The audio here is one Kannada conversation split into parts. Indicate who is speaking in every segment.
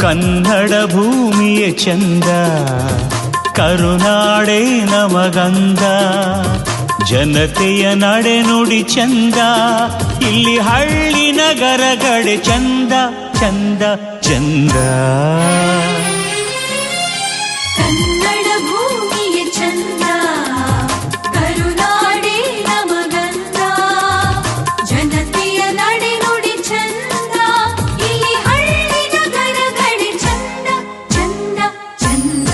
Speaker 1: ಕನ್ನಡ ಭೂಮಿಯ ಚಂದ, ಕರುನಾಡೆ ನಮಗಂದ. ಜನತೆಯ ನಡೆ ನುಡಿ ಚಂದ, ಇಲ್ಲಿ ಹಳ್ಳಿ ನಗರಗಡೆ ಚಂದ ಚಂದ ಚಂದ.
Speaker 2: ಕನ್ನಡ ಭೂಮಿಯ ಚಂದ, ಕರುನಾಡೆ ನಮಗಂದ. ಜನತೆಯ ನಡೆ ನುಡಿ ಚಂದ, ಇಲ್ಲಿ ಹಳ್ಳಿ ನಗರಗಡೆ ಚಂದ ಚಂದ ಚಂದ.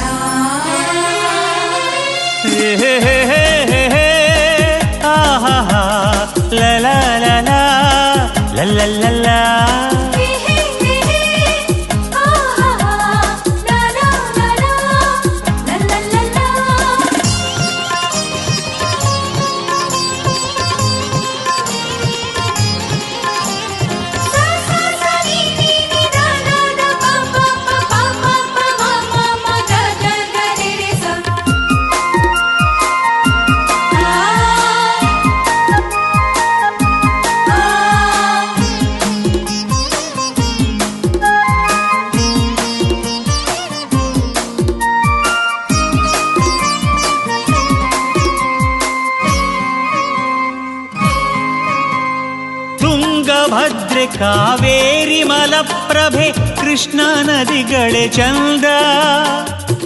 Speaker 1: ತುಂಗಭದ್ರೆ ಕಾವೇರಿ ಮಲಪ್ರಭೆ ಕೃಷ್ಣ ನದಿಗಳೇ ಚಂದ.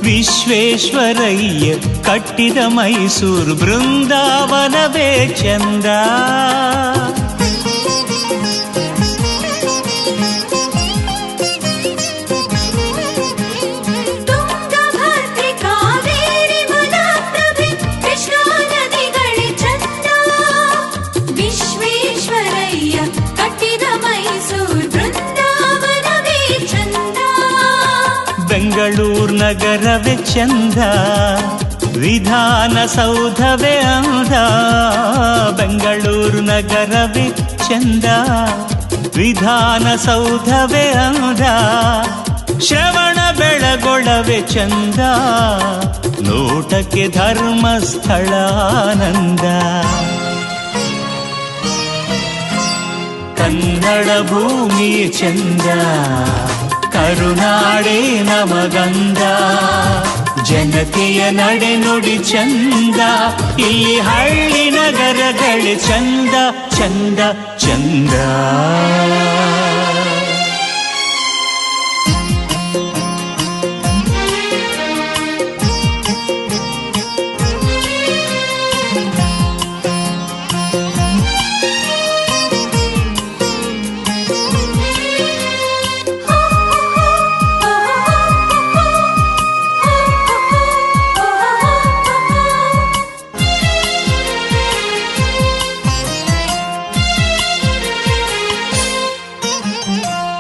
Speaker 1: ವಿಶ್ವೇಶ್ವರಯ್ಯ ಕಟ್ಟಿದ ಮೈಸೂರು ಬೃಂದಾವನವೇ ಚಂದ. ಬೆಂಗಳೂರು ನಗರವೇ ಚಂದ, ವಿಧಾನಸೌಧವೇ ಅಂದ. ಬೆಂಗಳೂರು ನಗರವೇ ಚಂದ, ವಿಧಾನಸೌಧವೇ ಅಂದ. ಶ್ರವಣ ಬೆಳಗೊಳವೇ ಚಂದ, ನೋಟಕ್ಕೆ ಧರ್ಮಸ್ಥಳ ಆನಂದ. ಕನ್ನಡ ಭೂಮಿಯ ಚಂದ, ಕರುನಾಡೆ ನಮಗಂದ. ಜನತೆಯ ನಡೆ ನುಡಿ ಚಂದ, ಇಲ್ಲಿ ಹಳ್ಳಿ ನಗರಗಳೇ ಚಂದ ಚಂದ ಚಂದ.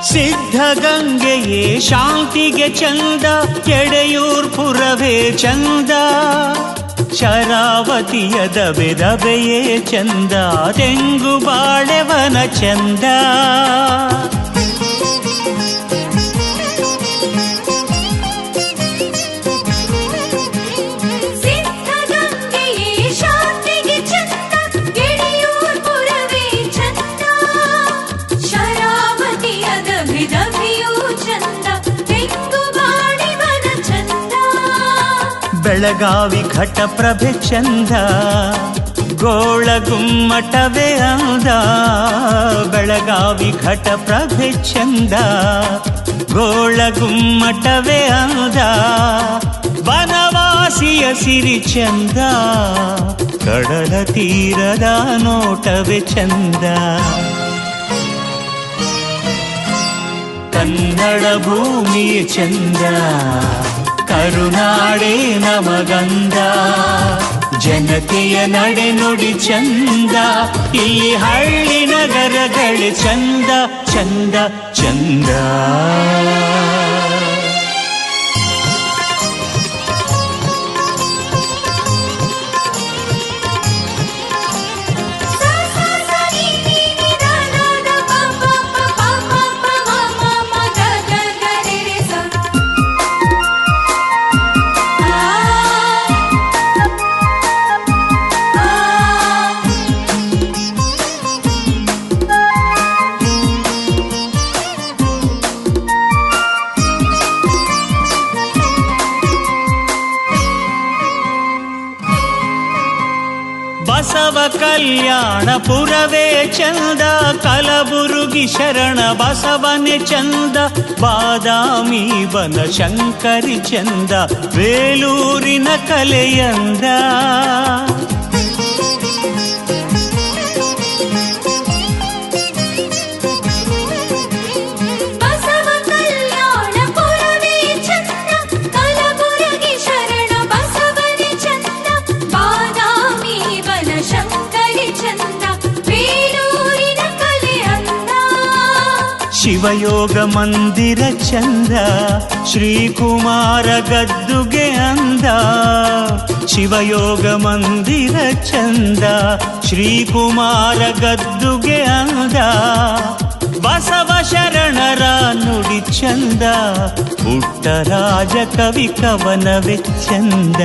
Speaker 1: ಸಿದ್ಧಗಂಗೆಯೇ ಶಾಂತಿಗೆ ಚಂದ, ಎಡೆಯೂರ್ ಪುರವೇ ಚಂದ. ಶರಾವತಿಯ ದಬೆ ದಬೆಯೇ ಚಂದ, ತೆಂಗು ಬಾಳೆವನ ಚಂದ. ಬೆಳಗಾವಿ ಘಟಪ್ರಭೆ ಚಂದ, ಗೋಳಗುಮ್ಮಟವೇ ಅಂದ. ಬೆಳಗಾವಿ ಘಟಪ್ರಭೆ ಚಂದ, ಗೋಳಗುಮ್ಮಟವೇ ಅಂದ. ವನವಾಸಿಯ ಸಿರಿ ಚಂದ, ಕಡಲ ತೀರದ ನೋಟವೇ ಚಂದ. ಕನ್ನಡ ಭೂಮಿಯ ಚಂದ, ಕರುನಾಡೆ ನಮಗಂದ. ಜನತೆಯ ನಡೆ ನುಡಿ ಚಂದ, ಇಲ್ಲಿ ಹಳ್ಳಿ ನಗರಗಳೇ ಚಂದ ಚಂದ ಚಂದ. ಬಸವ ಕಲ್ಯಾಣಪುರವೇ ಚಂದ, ಕಲಬುರುಗಿ ಶರಣ ಬಸವನೆ ಚಂದ, ಬಾದಾಮಿ ಬನಶಂಕರಿ ಚಂದ, ಬೇಲೂರಿನ ಕಲೆಯಂದ. ಶಿವಯೋಗ ಮಂದಿರ ಚಂದ, ಶ್ರೀಕುಮಾರ ಗದ್ದುಗೆ ಅಂದ. ಶಿವಯೋಗ ಮಂದಿರ ಚಂದ, ಶ್ರೀಕುಮಾರ ಗದ್ದುಗೆ ಅಂದ. ಬಸವ ಶರಣರ ನುಡಿ ಚಂದ, ಪುಟ್ಟರಾಜ ಕವಿ ಕವನವೆ ಚಂದ.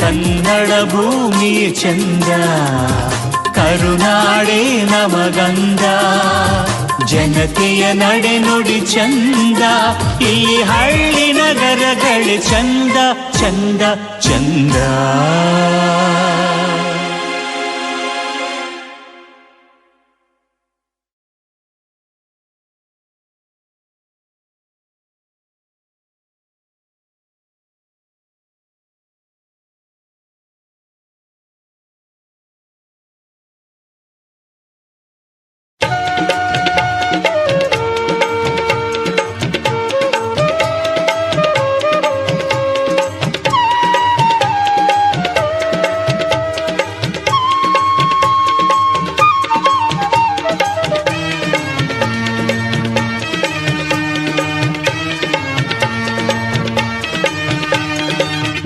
Speaker 1: ಕನ್ನಡ ಭೂಮಿಯ ಚಂದ, ಕರುನಾಡೇ ನಮಗಂದ. ಜನತೆಯ ನಡೆ ನುಡಿ ಚಂದ, ಇಲ್ಲಿ ಹಳ್ಳಿ ನಗರಗಳೇ ಚಂದ ಚಂದ ಚಂದ.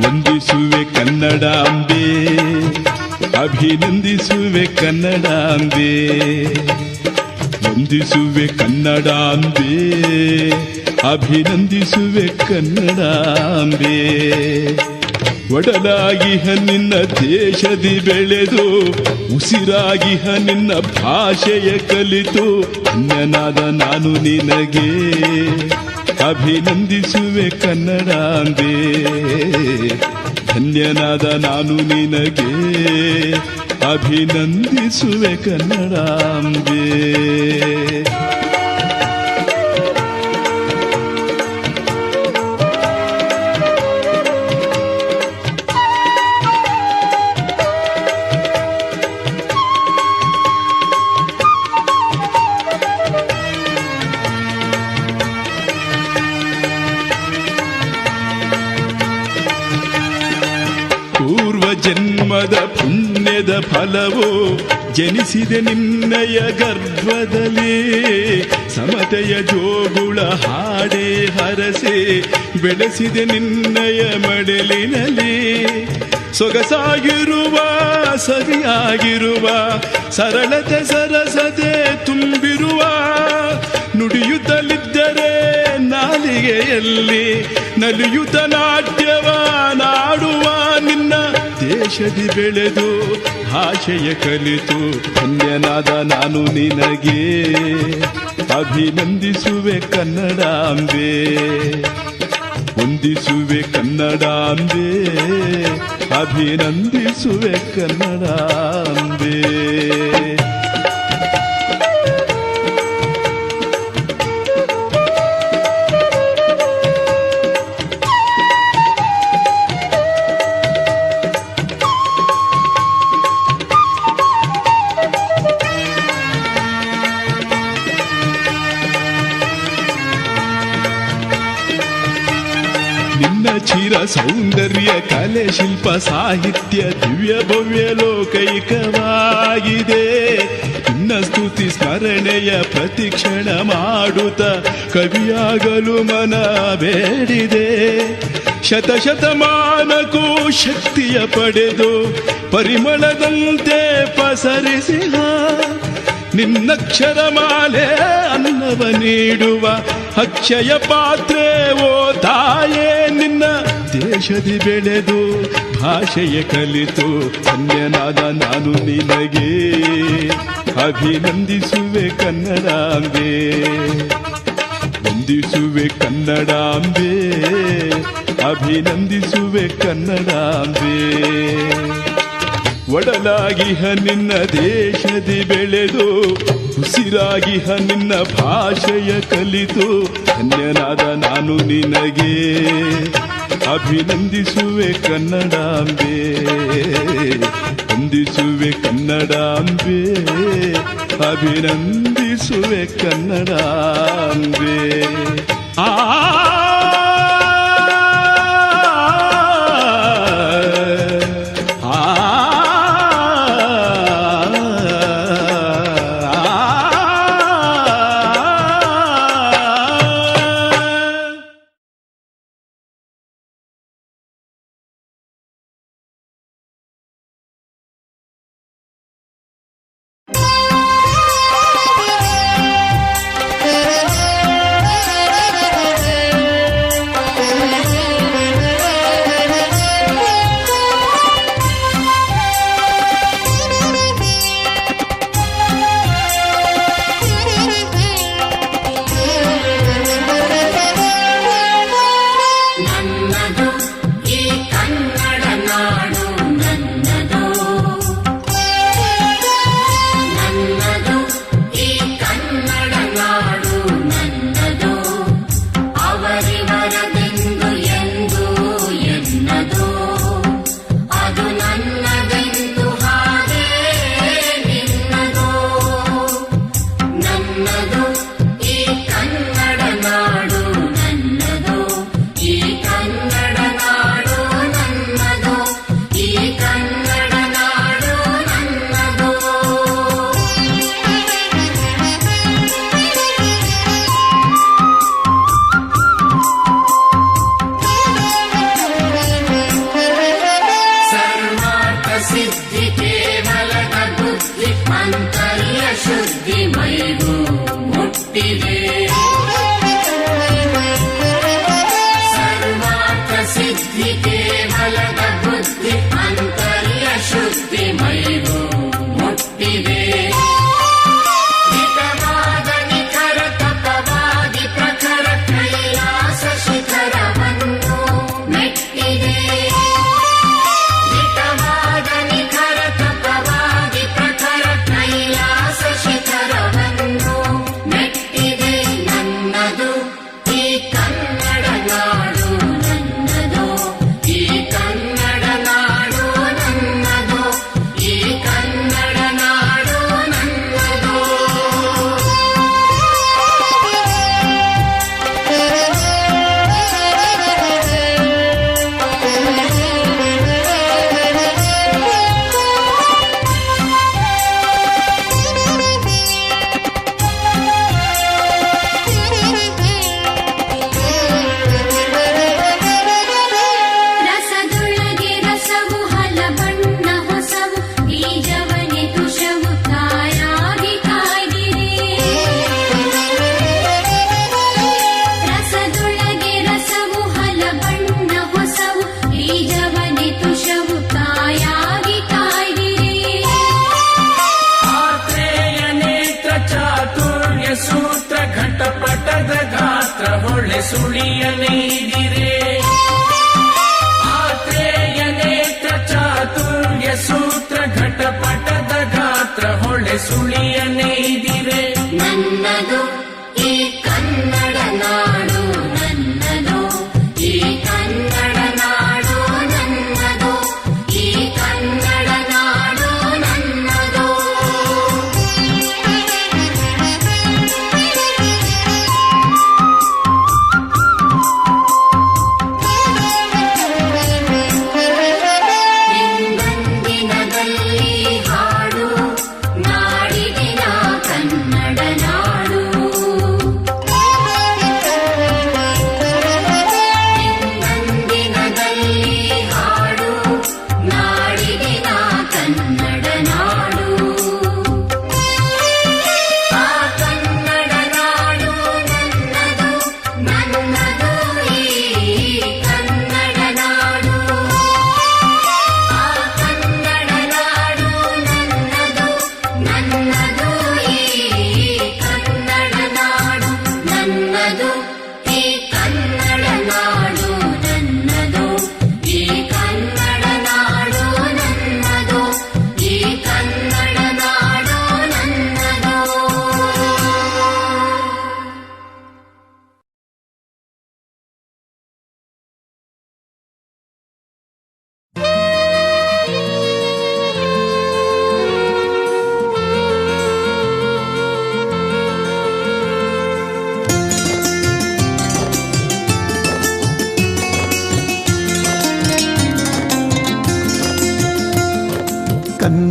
Speaker 3: ವಂದಿಸುವೆ ಕನ್ನಡಾಂಬೆ, ಅಭಿನಂದಿಸುವೆ ಕನ್ನಡಾಂಬೆ. ವಂದಿಸುವೆ ಕನ್ನಡಾಂಬೆ, ಅಭಿನಂದಿಸುವೆ ಕನ್ನಡಾಂಬೆ. ಒಡಲಾಗಿಹ ನಿನ್ನ ದೇಶದಿ ಬೆಳೆದು, ಉಸಿರಾಗಿಹ ನಿನ್ನ ಭಾಷೆಯ ಕಲಿತು, ಧನ್ಯನಾದ ನಾನು ನಿನಗೆ ಅಭಿನಂದಿಸುವೆ ಕನ್ನಡಾಂಬೆ. ಧನ್ಯನಾದ ನಾನು ನಿನಗೆ ಅಭಿನಂದಿಸುವೆ ಕನ್ನಡಾಂಬೆ. ಜನ್ಮದ ಪುಣ್ಯದ ಫಲವು ಜನಿಸಿದೆ ನಿನ್ನಯ ಗರ್ಭದಲ್ಲಿ. ಸಮತೆಯ ಜೋಗುಳ ಹಾಡೇ ಹರಸೆ ಬೆಳೆಸಿದೆ ನಿನ್ನಯ ಮಡಲಿನಲ್ಲಿ. ಸೊಗಸಾಗಿರುವ ಸವಿಯಾಗಿರುವ ಸರಳತೆ ಸರಸತೆ ತುಂಬಿರುವ, ನುಡಿಯುತ್ತಲಿದ್ದರೆ ನಾಲಿಗೆಯಲ್ಲಿ ನಲಿಯುತ್ತ ನಾಟ್ಯವ ನಾಡುವ ನಿನ್ನ ದೇಶದಿ ಬೆಳೆದು ಭಾಷೆಯ ಕಲಿತು, ಧನ್ಯನಾದ ನಾನು ನಿನಗೆ ಅಭಿನಂದಿಸುವೆ ಕನ್ನಡಾಂಬೆ. ವಂದಿಸುವೆ ಕನ್ನಡಾಂಬೆ, ಅಭಿನಂದಿಸುವೆ ಕನ್ನಡಾಂಬೆ. ನಿನ್ನ ಚಿರ ಸೌಂದರ್ಯ ಕಲೆ ಶಿಲ್ಪ ಸಾಹಿತ್ಯ ದಿವ್ಯ ಭವ್ಯ ಲೋಕೈಕವಾಗಿದೆ. ನಿನ್ನ ಸ್ತುತಿ ಸ್ಮರಣೆಯ ಪ್ರತಿಕ್ಷಣ ಮಾಡುತ್ತ ಕವಿಯಾಗಲು ಮನ ಬೇಡಿದೆ. ಶತಶತಮಾನಕ್ಕೂ ಶಕ್ತಿಯ ಪಡೆದು ಪರಿಮಳದಂತೆ ಪಸರಿಸಿದ ನಿನ್ನಕ್ಷರಮಾಲೆ ಅನ್ನವ ನೀಡುವ ಅಕ್ಷಯ ಪಾತ್ರೆ ಓ ತಾಯೇ. ನಿನ್ನ ದೇಶದಿ ಬೆಳೆದು ಭಾಷೆಯ ಕಲಿತು, ಧನ್ಯನಾದ ನಾನು ನಿನಗೆ ಅಭಿನಂದಿಸುವೆ ಕನ್ನಡಾಂಬೆ. ವಂದಿಸುವೆ ಕನ್ನಡಾಂಬೆ, ಅಭಿನಂದಿಸುವೆ ಕನ್ನಡಾಂಬೆ. ಒಡಲಾಗಿಹ ನಿನ್ನ ದೇಶದಿ ಬೆಳೆದು ಉಸಿರಾಗಿಹ ನಿನ್ನ ಭಾಷೆಯ ಕಲಿತು ಧನ್ಯನಾದ ನಾನು ನಿನಗೆ ಅಭಿನಂದಿಸುವೆ ಕನ್ನಡಾಂಬೆ. ವಂದಿಸುವೆ ಕನ್ನಡಾಂಬೆ, ಅಭಿನಂದಿಸುವೆ ಕನ್ನಡಾಂಬೆ. ಆ
Speaker 4: ಸುಳಿಯನೈದಿರೆ ಆತ್ರೇಯ ನೇತ್ರ ಚಾತುರ್ಯ ಸೂತ್ರ ಘಟಪಟದ ಗಾತ್ರ ಹೊಳೆ ಸುಳಿಯನೈದಿರೆ.
Speaker 2: ನನ್ನದು ಈ ಕನ್ನಡ ನಾಡು, ನನ್ನದು ಈ ಕನ್ನಡ ನಾಡು, ನನ್ನದು ಈ ಕನ್ನಡ ನಾಡು, ನನ್ನದು. ನನ್ನದು ಈ ಕನ್ನಡ ನಾಡು, ನನ್ನ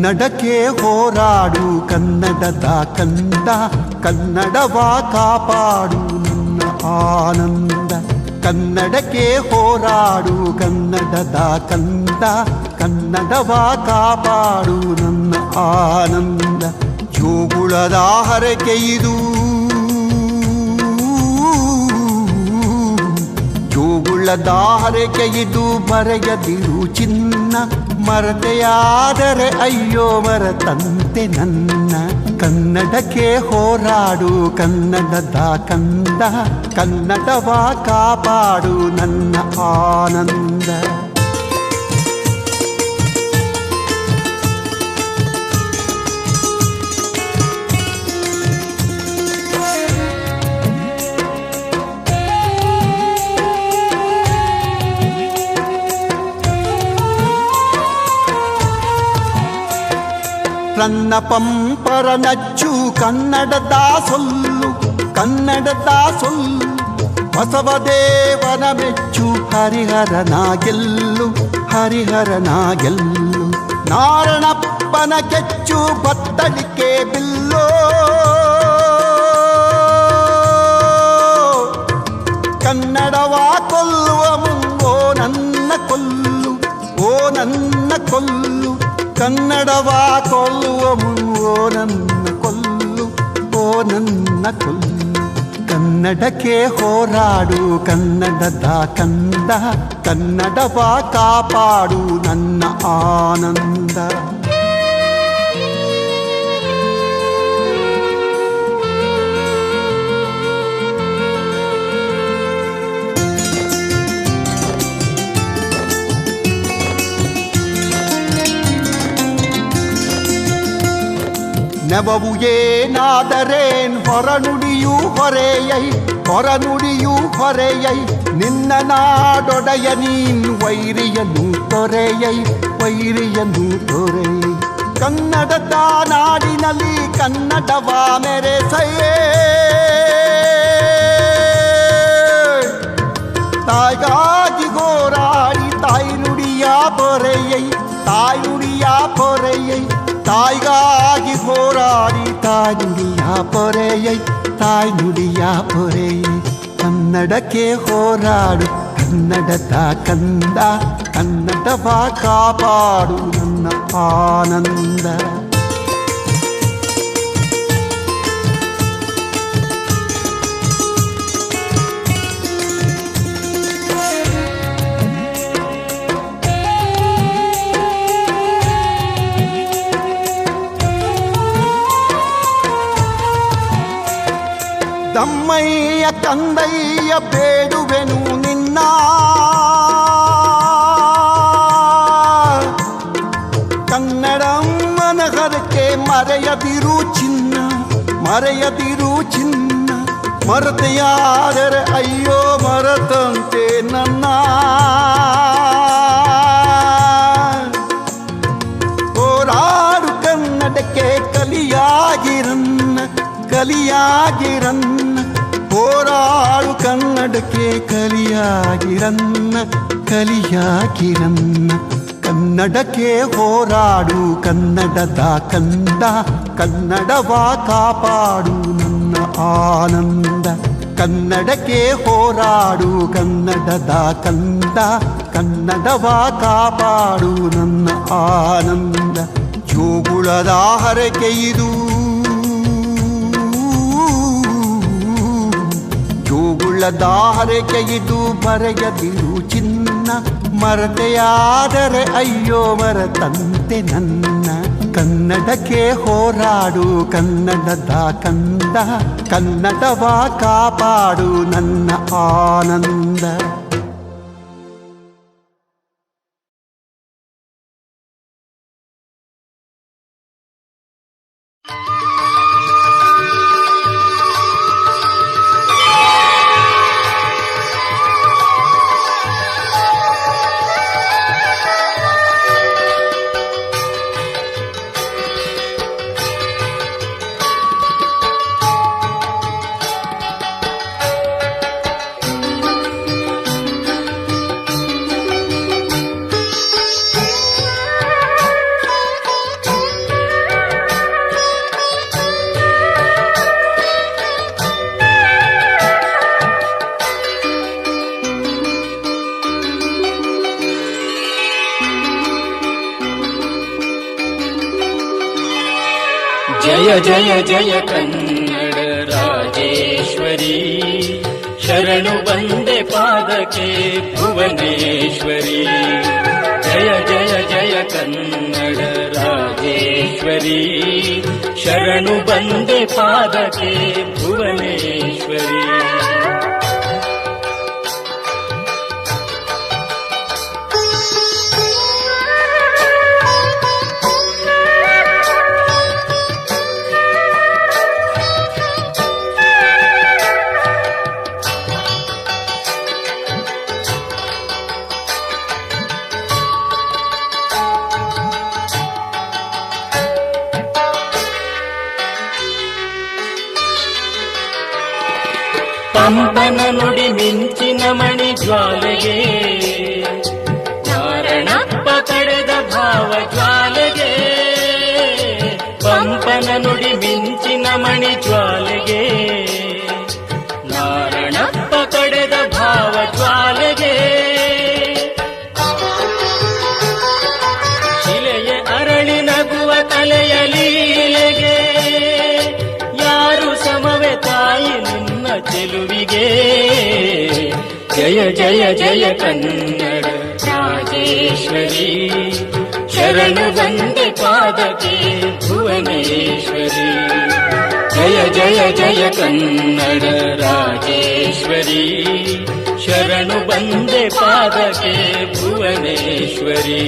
Speaker 5: ಕನ್ನಡಕ್ಕೆ ಹೋರಾಡು ಕನ್ನಡದ ಕಂದ, ಕನ್ನಡವ ಕಾಪಾಡು ನನ್ನ ಆನಂದ. ಕನ್ನಡಕ್ಕೆ ಹೋರಾಡು ಕನ್ನಡದ ಕಂದ, ಕನ್ನಡವ ಕಾಪಾಡು ನನ್ನ ಆನಂದ. ಜೋಗುಳದ ಹರಕೆ ಇದು, ಜೋಗುಳದ ಹರಕೆ ಇದು, ಮರೆಯದಿರು ಚಿನ್ನ. ಮರತೆಯಾದರೆ ಅಯ್ಯೋ ಮರತಂತೆ ನನ್ನ. ಕನ್ನಡಕ್ಕೆ ಹೋರಾಡು ಕನ್ನಡದ ಕಂದ, ಕನ್ನಡವ ಕಾಪಾಡು ನನ್ನ ಆನಂದ. ನನ್ನ ಪಂಪರ ನಚ್ಚು ಕನ್ನಡದ ಸೊಲ್ಲು, ಕನ್ನಡದ ಸೊಲ್ಲು. ಬಸವದೇವನ ಮೆಚ್ಚು ಹರಿಹರನ ಗೆಲ್ಲು, ಹರಿಹರನ ಗೆಲ್ಲು. ನಾರಣಪ್ಪನ ಕೆಚ್ಚು ಬತ್ತಳಿಕೆ ಬಿಲ್ಲು. ಕನ್ನಡವ ಕೊಲ್ಲುವ ಮುಂಗೋ ನನ್ನ ಕೊಲ್ಲು, ಓ ನನ್ನ ಕೊಲ್ಲು. ಕನ್ನಡವ ಕೊಲ್ಲುವ ಮುನ್ನೋ ನನ್ನ ಕೊಲ್ಲು, ಓ ನನ್ನ ಕೊಲ್ಲು. ಕನ್ನಡಕ್ಕೆ ಹೋರಾಡು ಕನ್ನಡದ ಕಂದ, ಕನ್ನಡವ ಕಾಪಾಡು ನನ್ನ ಆನಂದ. ನೆವವು ಏನಾದರೇನ್ ಹೊರನುಡಿಯೂ ಹೊರೆಯೈ, ಹೊರನುಡಿಯೂ ಹೊರೆಯೈ. ನಿನ್ನ ನಾಡೊಡೆಯ ನೀನ್ ವೈರಿಯನ್ನು ತೊರೆಯೈ, ವೈರಿಯನ್ನು ತೊರೆಯೈ. ಕನ್ನಡದ ನಾಡಿನಲ್ಲಿ ಕನ್ನಡವ ಮೆರೆಸೆಯೇ. ತಾಯ್ಗಾಗಿ ಹೋರಾಡಿ ತಾಯಿ ನುಡಿಯ ಪೊರೆಯೈ, ತಾಯಿ ನುಡಿಯ ಪೊರೆಯೈ. ತಾಯ್ಗಾಗಿ ಹೋರಾಡಿ ತಾಯಿ ನುಡಿಯ ಪೊರೆಯೈ, ತಾಯಿ ನುಡಿಯ ಪೊರೆಯೈ. ಕನ್ನಡಕ್ಕೆ ಹೋರಾಡು ಕನ್ನಡದ ಕಂದ, ಕನ್ನಡವ ಕಾಪಾಡು ನನ್ನ ಆನಂದ. ದಮ್ಮಯ್ಯ ಕಂದಯ್ಯ ಬೇಡುವೆನು ನಿನ್ನ. ಕನ್ನಡಮ್ಮನ ಹರಕೆ ಮರೆಯದಿರು ಚಿನ್ನ, ಮರೆಯದಿರು ಚಿನ್ನ. ಮರೆತೆಯಾದರೆ ಅಯ್ಯೋ ಮರತಂತೆ ನನ್ನ. ಹೋರಾಡು ಕನ್ನಡಕ್ಕೆ ಕಲಿಯಾಗಿರನ್ನ, ಕಲಿಯಾಗಿರನ್ನ. ಹೋರಾಡು ಕನ್ನಡಕ್ಕೆ ಕಲಿಯಾಗಿರನ್ನ, ಕಲಿಯಾಗಿರನ್ನ. ಕನ್ನಡಕ್ಕೆ ಹೋರಾಡು ಕನ್ನಡದ ಕಂದ, ಕನ್ನಡವ ಕಾಪಾಡು ನನ್ನ ಆನಂದ. ಕನ್ನಡಕ್ಕೆ ಹೋರಾಡು ಕನ್ನಡದ ಕಂದ, ಕನ್ನಡವ ಕಾಪಾಡು ನನ್ನ ಆನಂದ. ಜೋಗುಳದ ಹರಕೆ ಇದು, ಜೋಗುಳದ ಹರಕೆ ಇದು, ಮರೆಯದಿರು ಚಿನ್ನ. ಮರತೆಯಾದರೆ ಅಯ್ಯೋ ಮರತಂತೆ ನನ್ನ. ಕನ್ನಡಕ್ಕೆ ಹೋರಾಡು ಕನ್ನಡದ ಕಂದ, ಕನ್ನಡವ ಕಾಪಾಡು ನನ್ನ ಆನಂದ.
Speaker 4: ಜಯ ಜಯ ಕನ್ನಡ ರಾಜೇಶ್ವರಿ, ಶರಣು ಬಂದೆ ಪಾದಕ್ಕೆ ಭುವನೇಶ್ವರಿ. ಜಯ ಜಯ ಜಯ ಕನ್ನಡ ರಾಜೇಶ್ವರಿ, ಶರಣು ಬಂದೆ ಪಾದಕ್ಕೆ ಭುವನೇಶ್ವರಿ. ಪಂಪನ ನುಡಿ ಮಿಂಚಿನ ಮಣಿ ಜ್ವಾಲೆಗೆ, ನಾರಣಪ್ಪ ಕಡೆದ ಭಾವ ಜ್ವಾಲೆಗೆ. ಪಂಪನ ನುಡಿ ಮಿಂಚಿನ ಮಣಿ ಜ್ವಾಲೆಗೆ, ನಾರಣಪ್ಪ ಕಡೆದ ಭಾವ ಜ್ವಾಲೆಗೆ. ಶಿಲೆಯ ಅರಳಿ ನಗುವ ತಲೆಯ ಲೀಲೆಗೆ, ಯಾರು ಸಮವೆ ತಾಯಿ ನಿನ್ನ ಚೆಲುವಿಗೆ. ಜಯ ಜಯ ಜಯ ಕನ್ನಡ ರಾಜೇಶ್ವರಿ, ಶರಣು ಬಂದೆ ಪಾದಕ್ಕೆ ಭುವನೇಶ್ವರಿ. ಜಯ ಜಯ ಜಯ ಕನ್ನಡ ರಾಜೇಶ್ವರಿ, ಶರಣು ಬಂದೆ ಪಾದಕ್ಕೆ ಭುವನೇಶ್ವರಿ.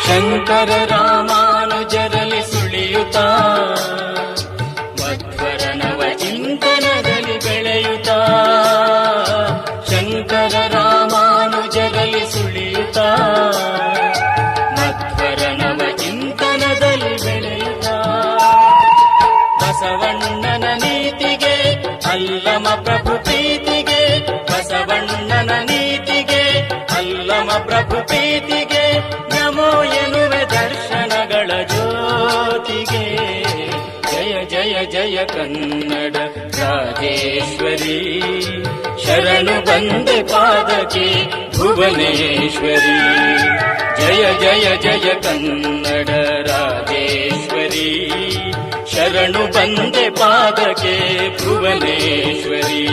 Speaker 4: ಶಂಕರ ರಾಮಾನುಜರಲಿ ಸುಳಿಯುತ್ತ, ಮಧ್ವರ ನವ ಚಿಂತನದಲ್ಲಿ ಬೆಳೆಯುತ್ತ. ಶಂಕರ ರಾಮಾನುಜರಲಿ ಸುಳಿಯುತ್ತ, ಮಧ್ವರ ನವ ಚಿಂತನದಲ್ಲಿ ಬೆಳೆಯುತ್ತ. ಬಸವಣ್ಣನ ನೀತಿಗೆ ಅಲ್ಲಮ ಪ್ರಭು ಪ್ರೀತಿಗೆ, ಬಸವಣ್ಣನ ನೀತಿಗೆ ಅಲ್ಲಮ ಪ್ರಭು ಪ್ರೀತಿಗೆ, ನಮೋ ಎನ್ನುವೆ ದರ್ಶನಗಳ ಜ್ಯೋತಿಗೆ. ಜಯ ಜಯ ಜಯ ಕನ್ನಡ ರಾಜೇಶ್ವರಿ, ಶರಣು ಬಂದೆ ಪಾದಕ್ಕೆ ಭುವನೇಶ್ವರಿ. ಜಯ ಜಯ ಜಯ ಕನ್ನಡ ರಾಜೇಶ್ವರಿ, ಶರಣು ಬಂದೆ ಪಾದಕ್ಕೆ ಭುವನೇಶ್ವರಿ.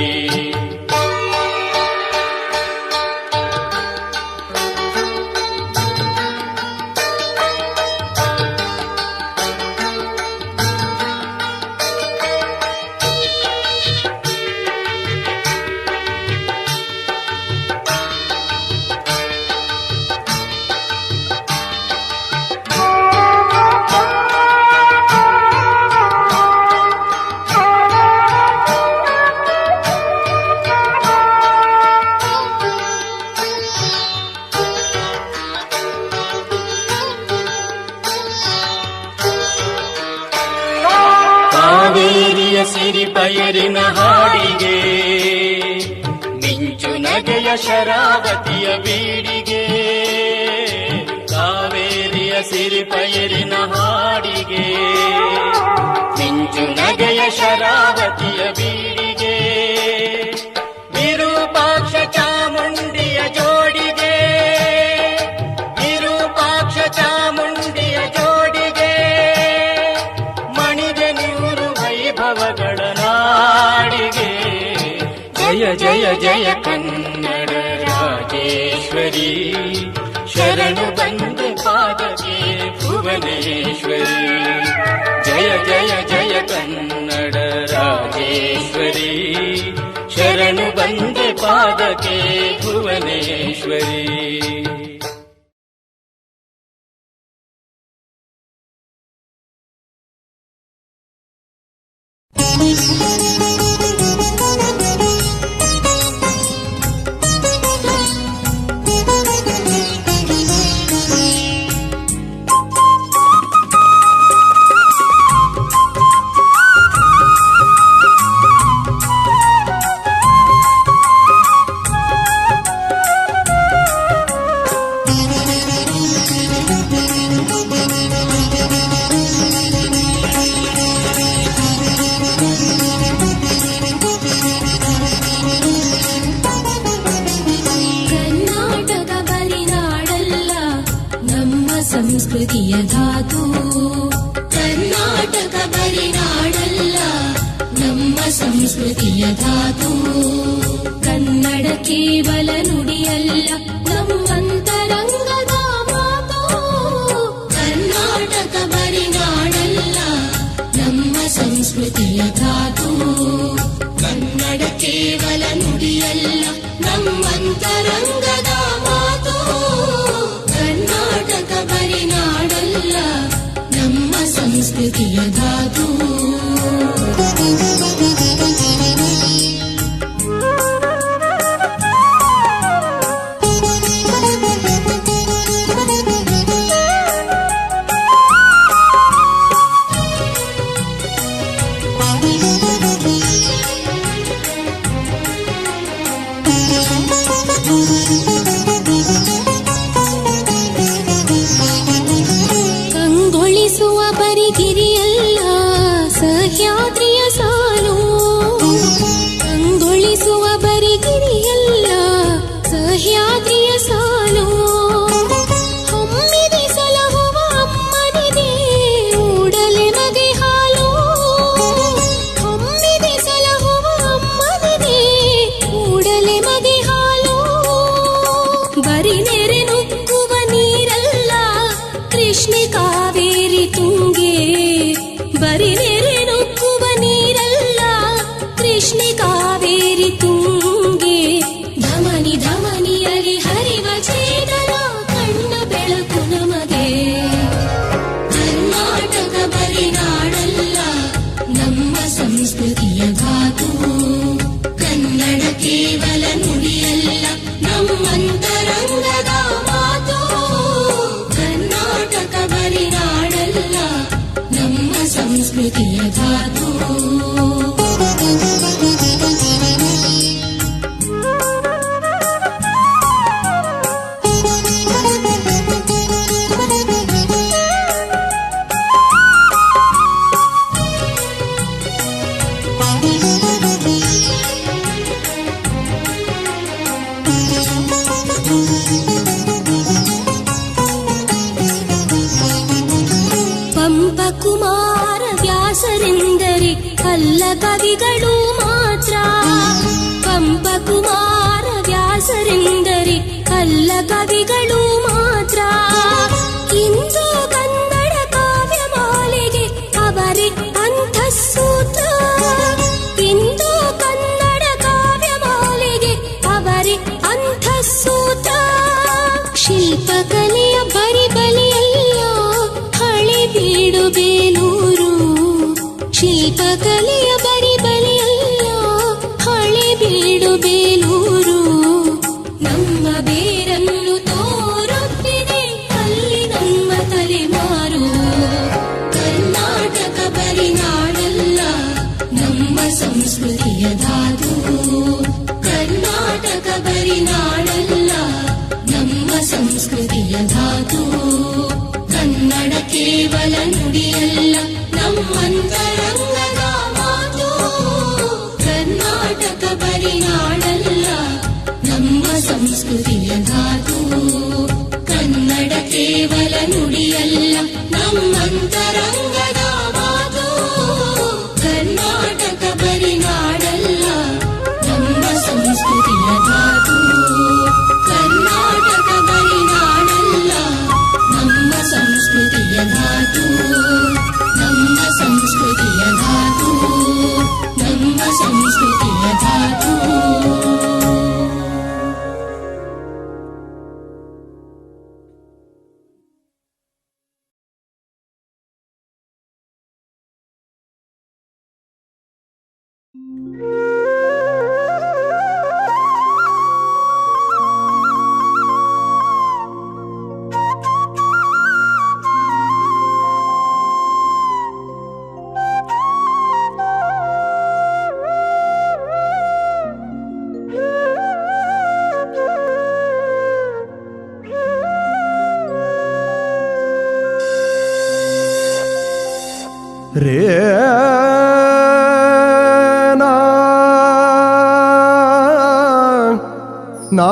Speaker 4: ಕಾವೇರಿಯ ಸಿರಿ ಪಯರಿನ ಹಾಡಿಗೆ, ಮಿಂಚು ನಗೆಯ ಶರಾವತಿಯ ಬೀಡಿಗೆ. ಕಾವೇರಿಯ ಸಿರಿ ಪಯರಿನ ಹಾಡಿಗೆ, ಮಿಂಚು ನಗೆಯ ಶರಾವತಿಯ ಬೀಡಿಗೆ. ವಿರೂಪಾಕ್ಷ ಚಾಮುಂಡಿಯ ಜೋಡಿಗೆ, ವಿರೂಪಾಕ್ಷ ಚಾಮುಂಡಿಯ ಜೋಡಿಗೆ. ಮಣಿಗೆ ನೂರು ವೈಭವಗಳ ನಾಡಿಗೆ. ಜಯ ಜಯ ಜಯ ಕನ್ನಡ ರಾಜೇಶ್ವರಿ, ಶರಣು ಬಂದೆ ಪಾದಕ್ಕೆ ಭುವನೇಶ್ವರಿ. ಜಯ ಜಯ ಜಯ ಕನ್ನಡ ರಾಜೇಶ್ವರಿ, ಶರಣು ಬಂದೆ ಪಾದಕ್ಕೆ ಭುವನೇಶ್ವರಿ.
Speaker 2: Thank you. ಸಂಸ್ಕೃತಿಯ ಧಾತು. ಕರ್ನಾಟಕ ಬರಿ ನಾಡಲ್ಲ, ನಮ್ಮ ಸಂಸ್ಕೃತಿಯ ಧಾತು. ಕನ್ನಡ ಕೇವಲ ನುಡಿಯಲ್ಲ, ನಮ್ಮಂತರಂಗದ ಮಾತು. ಕರ್ನಾಟಕ ಬರಿ ನಾಡಲ್ಲ, ನಮ್ಮ ಸಂಸ್ಕೃತಿಯ ಧಾತು. ಕನ್ನಡ ಕೇವಲ ನುಡಿಯಲ್ಲ, ನಮ್ಮಂತರಂಗದ ಮಾತು. ಕರ್ನಾಟಕ ಬರಿ ನಾಡಲ್ಲ, ನಮ್ಮ ಸಂಸ್ಕೃತಿಯ ಧಾತು. ಕಂಗೊಳಿಸುವ ಬರಿಗಿರಿಯಲ್ಲ ಸಹ್ಯಾದ್ರಿಯ ಸಾಲು. ಕಂಗೊಳಿಸುವ ಬರಿಗಿರಿಯಲ್ಲ ಸಹ್ಯಾದ್ರಿಯ ಸಾಲು. ಹೊಮ್ಮಿದೆ ಸಲಹುವ ಅಮ್ಮನಿದೆ ಮೂಡಲೆ ಮಗೆ ಹಾಲು. ಹೊಮ್ಮಿದೆ ಸಲಹುವ ಅಮ್ಮನಿದೆ ಮೂಡಲೆ ಮಗೆ ಹಾಲು. ಬರಿ ನೆರೆ ನುಗ್ಗುವ ನೀರಲ್ಲ ಕೃಷ್ಣೆ ಕಾವೇರಿ ತುಂಗೆ. ಬರಿ ನೆರೆ ನುಗ್ಗುವ ನೀರಲ್ಲ ಕೃಷ್ಣೆ ಕಾವೇರಿ ತುಂಗೆ. ಧಮನಿ ಧಮನಿಯಲಿ ಹರಿವ ಚೇತನ ಕಣ್ಣ ಬೆಳಕು ನಮಗೆ. ಕರ್ನಾಟಕ ಬರಿ ನಾಡಲ್ಲ, ನಮ್ಮ ಸಂಸ್ಕೃತಿಯ ಧಾತು. ಕನ್ನಡ ಕೇವಲ ನುಡಿಯಲ್ಲ, ನಮ್ಮಂತರಂಗದ ಮಾತು. ಕರ್ನಾಟಕ ಬರಿ ನಾಡಲ್ಲ, ನಮ್ಮ ಸಂಸ್ಕೃತಿಯ ಧಾತು. ಪಂಪ ಕುಮಾರ ವ್ಯಾಸರೆಂದರೆ ಕಲ್ಲ ಕವಿಗಳು ಮಾತ್ರ. ಪಂಪ ಕುಮಾರ ವ್ಯಾಸರೆಂದರೆ ಕಲ್ಲ ಕವಿಗಳು ಮಾತ್ರ. ಇಂದು ಕನ್ನಡ ಕಾವ್ಯಮಾಲೆಗೆ ಅವರೇ ಅಂತಃಸೂತ್ರ. ಇಂದು ಕನ್ನಡ ಕಾವ್ಯಮಾಲೆಗೆ ಅವರೇ ಅಂತಃಸೂತ್ರ. ಶಿಲ್ಪಕಲೆಯ ಬರಿಬಲಿಯಲ್ಲ ಹಳೆಬೀಡು ಬೇಲೂರು. ಶಿಲ್ಪಕಲೆಯ ಬರಿಬಲಿಯಲ್ಲ ಹಳೆಬೀಡು ಬೇಲೂರು. ನಮ್ಮ ಬೇರನ್ನು ತೋರುತ್ತಿದೆ ಅಲ್ಲಿ ನಮ್ಮ ತಲೆಮಾರು. ಕರ್ನಾಟಕ ಬರಿ ನಾಡಲ್ಲ, ನಮ್ಮ ಸಂಸ್ಕೃತಿಯ ಧಾತು. ಕರ್ನಾಟಕ ಬರಿ ನಾಡಲ್ಲ, ನಮ್ಮ ಸಂಸ್ಕೃತಿಯ ಧಾತು. ಕನ್ನಡ ಕೇವಲ ನುಡಿಯಲ್ಲ, ನಮ್ಮಂತರಂಗದ ಮಾತು. ಕರ್ನಾಟಕ ಬರಿ ನಾಡಲ್ಲ, ನಮ್ಮ ಸಂಸ್ಕೃತಿಯ ಧಾತು. ಕನ್ನಡ ಕೇವಲ ನುಡಿಯಲ್ಲ, ನಮ್ಮಂತರಂಗದ ಮಾತು. ಕರ್ನಾಟಕ ಬರಿ ನಾಡಲ್ಲ, ನಮ್ಮ ಸಂಸ್ಕೃತಿಯ ಧಾತು. ಕರ್ನಾಟಕ ಬರಿ ನಾಡಲ್ಲ, ನಮ್ಮ ಸಂಸ್ಕೃತಿಯ ಧಾತು. ನಮ್ಮ ಸಂಸ್ಕೃತಿಯ ಧಾತು. ನಮ್ಮ ಸಂಸ್ಕೃತಿಯ ಧಾತು.
Speaker 5: ರೇ ನಾ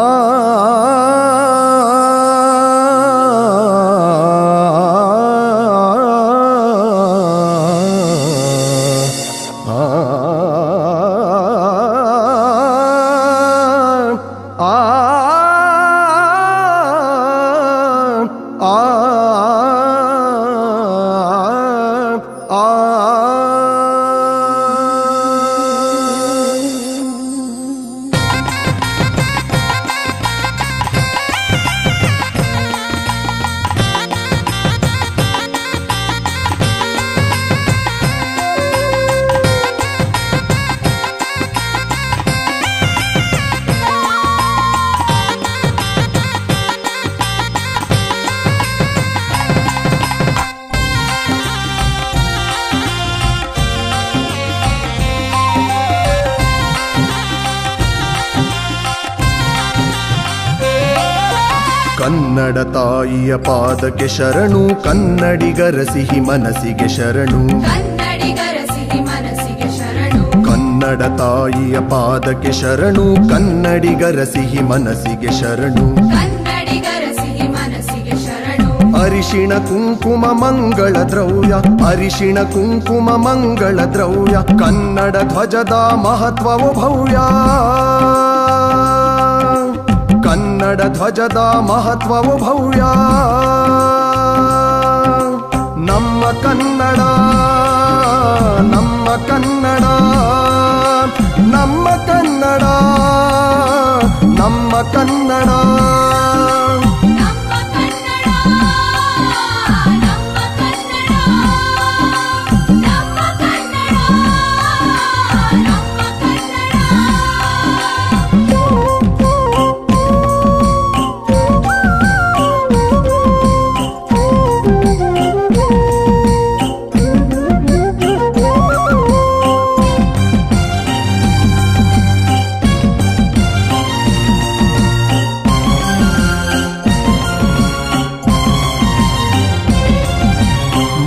Speaker 6: ಕನ್ನಡ ತಾಯಿಯ ಪಾದಕ್ಕೆ ಶರಣು, ಕನ್ನಡಿಗರ ಸಿಹಿ ಮನಸ್ಸಿಗೆ ಶರಣು.
Speaker 2: ಕನ್ನಡಿಗರ ಸಿಹಿ ಮನಸ್ಸಿಗೆ ಶರಣು.
Speaker 6: ಕನ್ನಡ ತಾಯಿಯ ಪಾದಕ್ಕೆ ಶರಣು, ಕನ್ನಡಿಗರ ಸಿಹಿ ಮನಸ್ಸಿಗೆ ಶರಣು.
Speaker 2: ಕನ್ನಡಿಗರ ಸಿಹಿ ಮನಸ್ಸಿಗೆ ಶರಣು.
Speaker 6: ಅರಿಶಿಣ ಕುಂಕುಮ ಮಂಗಳ ದ್ರವ್ಯ, ಅರಿಶಿಣ ಕುಂಕುಮ ಮಂಗಳ ದ್ರವ್ಯ, ಕನ್ನಡ ಧ್ವಜದ ಮಹತ್ವವು ಭವ್ಯ. ಕನ್ನಡ ಧ್ವಜದ ಮಹತ್ವವು ಭವ್ಯ. ನಮ್ಮ ಕನ್ನಡ, ನಮ್ಮ ಕನ್ನಡ, ನಮ್ಮ ಕನ್ನಡ, ನಮ್ಮ ಕನ್ನಡ.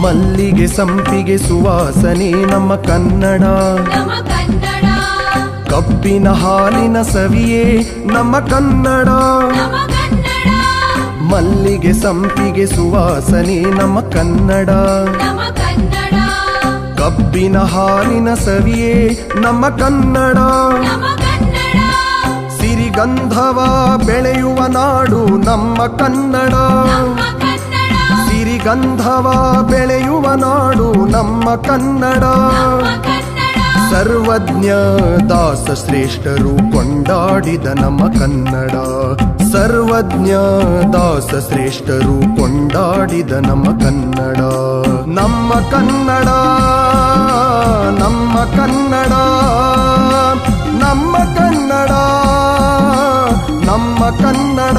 Speaker 6: ಮಲ್ಲಿಗೆ ಸಂಪಿಗೆ ಸುವಾಸನೆ ನಮ್ಮ ಕನ್ನಡ,
Speaker 2: ನಮ್ಮ ಕನ್ನಡ.
Speaker 6: ಕಬ್ಬಿನ ಹಾಲಿನ ಸವಿಯೇ ನಮ್ಮ ಕನ್ನಡ.
Speaker 2: ನಮ್ಮ ಕನ್ನಡ.
Speaker 6: ಮಲ್ಲಿಗೆ ಸಂಪಿಗೆ ಸುವಾಸನೆ ನಮ್ಮ ಕನ್ನಡ,
Speaker 2: ನಮ್ಮ ಕನ್ನಡ.
Speaker 6: ಕಬ್ಬಿನ ಹಾಲಿನ ಸವಿಯೇ ನಮ್ಮ ಕನ್ನಡ.
Speaker 2: ನಮ್ಮ ಕನ್ನಡ.
Speaker 6: ಸಿರಿಗಂಧವ ಬೆಳೆಯುವ ನಾಡು ನಮ್ಮ ಕನ್ನಡ.
Speaker 2: ನಮ್ಮ ಕನ್ನಡ.
Speaker 6: ಸಿರಿಗಂಧವ ಬೆಳೆಯುವ ನಾಡು ನಮ್ಮ ಕನ್ನಡ.
Speaker 2: ನಮ್ಮ ಕನ್ನಡ.
Speaker 6: ಸರ್ವಜ್ಞ ದಾಸ ಶ್ರೇಷ್ಠರು ಕೊಂಡಾಡಿದ ನಮ್ಮ ಕನ್ನಡ. ಸರ್ವಜ್ಞ ದಾಸ ಶ್ರೇಷ್ಠರು ಕೊಂಡಾಡಿದ ನಮ್ಮ ಕನ್ನಡ. ನಮ್ಮ ಕನ್ನಡ, ನಮ್ಮ ಕನ್ನಡ, ನಮ್ಮ ಕನ್ನಡ, ನಮ್ಮ ಕನ್ನಡ.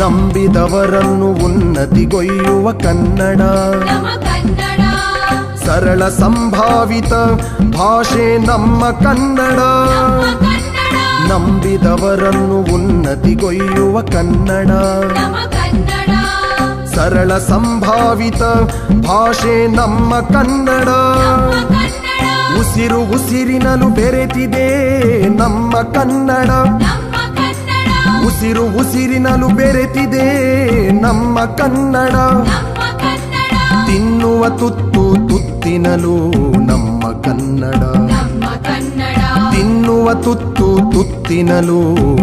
Speaker 6: ನಂಬಿದವರನ್ನು ಉನ್ನತಿಗೊಯ್ಯುವ ಕನ್ನಡ.
Speaker 2: ನಮ್ಮ ಕನ್ನಡ.
Speaker 6: ಸರಳ ಸಂಭಾವಿತ ಭಾಷೆ ನಮ್ಮ ಕನ್ನಡ.
Speaker 2: ನಮ್ಮ ಕನ್ನಡ.
Speaker 6: ನಂಬಿದವರನ್ನು ಉನ್ನತಿಗೊಯ್ಯುವ ಕನ್ನಡ.
Speaker 2: ನಮ್ಮ ಕನ್ನಡ.
Speaker 6: ಸರಳ ಸಂಭಾವಿತ ಭಾಷೆ ನಮ್ಮ ಕನ್ನಡ.
Speaker 2: ನಮ್ಮ ಕನ್ನಡ.
Speaker 6: ಉಸಿರು ಉಸಿರಿನಲು ಬೆರೆತಿದೆ ನಮ್ಮ ಕನ್ನಡ.
Speaker 2: ನಮ್ಮ ಕನ್ನಡ.
Speaker 6: ಉಸಿರು ಉಸಿರಿನಲು ಬೆರೆತಿದೆ ನಮ್ಮ ಕನ್ನಡ.
Speaker 2: ನಮ್ಮ ಕನ್ನಡ.
Speaker 6: ತಿನ್ನುವ ತುತ್ತು ತುತ್ತಿನಲು ನಮ್ಮ ಕನ್ನಡ.
Speaker 2: ನಮ್ಮ ಕನ್ನಡ.
Speaker 6: ತಿನ್ನುವ ತುತ್ತು ತುತ್ತಿನಲು